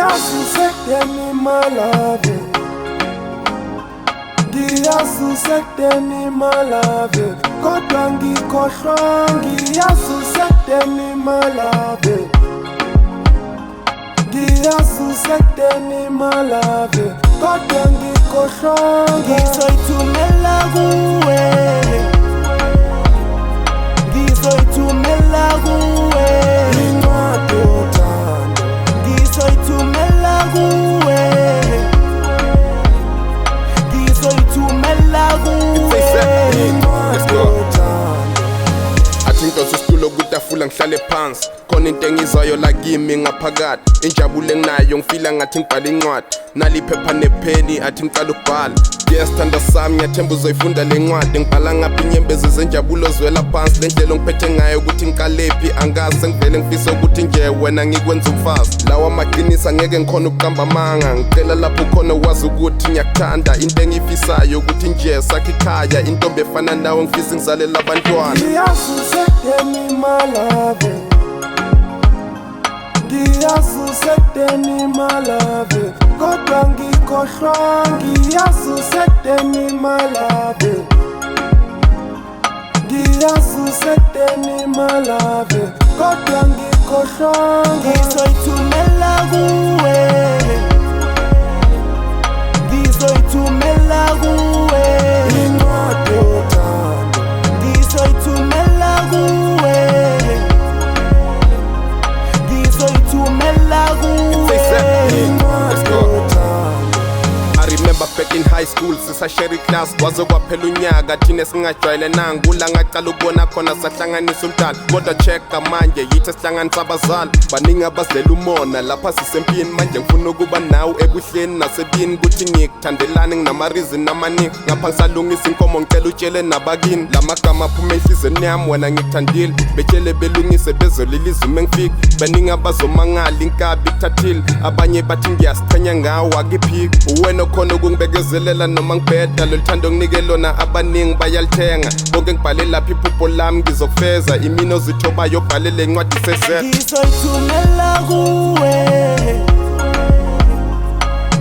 Ngiyasusekeni malave, ngiyasusekeni malave, kodwa ngikhohlwa. Ngiyasusekeni malave, ngiyasusekeni malave, kodwa ngikhohlwa. Ngizoyithumela kuwe, ngizoyithumela kuwe incwadi yothando. Ngizoyithumela kuwe, ngizoyithumela kuwe incwadi yothando. Athi ngidonsa isitulo kutafula ngihlale phansi, khona into engizwayo la kimi ngaphakathi. Injabulo enginayo ngifila ngathi ngibhala incwadi, naliphepha nepheni athi ngicala ukubhala. Sithanda sami ngiyathemba uzoyifunda le ncwadi. Ngibhala ngaphi inyembezi zenjabulo zwela phansi, le ndlela ongiphethe ngayo ukuthi ngikalephi angazi. Sengivele ngifisa ukuthi nje wena ngikwenza umfazi. Lawa maqinisa ngeke ngikhona ukuqamba amanga, ngicela lapho ukhona wazi ukuthi ngiyakuthanda. Into engiyifisayo ukuthi nje sakhe ikhaya, intombi efana nawe ngifisa ngizalela abantwana. Ngiyasusekeni malave, ngiyasusekeni malave, kodwa ngikhohlwa. Ngiyasusekeni malave, ngiyasusekeni malave, kodwa ngikhohlwa. Ngizoyithumela kuwe, ngizoyithumela kuwe incwadi yothando. Ngizoyithumela kuwe, ngizoyithumela kuwe incwadi yothando. I remember back in high school sisashare class, kwaze kwaphela unyaka thina singajwayelenanga. Kula ngacala ukubona khona sahlanganisa umdala, kodwa checka manje yithi sihlanganisa abazali. Baningi abazela umona lapha sisempini, manje ngifuna ukuba nawe ebuhleni nasebini. Kuthi ngikuthandelane nginama-reason amaningi, ngapha ngisalungisa inkomo ngicela utshele nabakini. La magama aphuma enhliziyweni yami wena ngikuthandile, betshele belungise bezoliliza uma ngifika. Baningi abazomangala inkabi ikuthathile, abanye bathi ngiyasichenya ngawo akiphiki. Uwena okhona ukungibekezelela noma ngibheda, lolu thando nginike lona abaningi bayalithenga. Bonke ngibhale lapha iphupho lami ngizokufeza, imini ozithobayo bhalele incwadi sezela. Ngizoyithumela kuwe,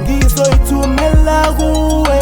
ngizoyithumela kuwe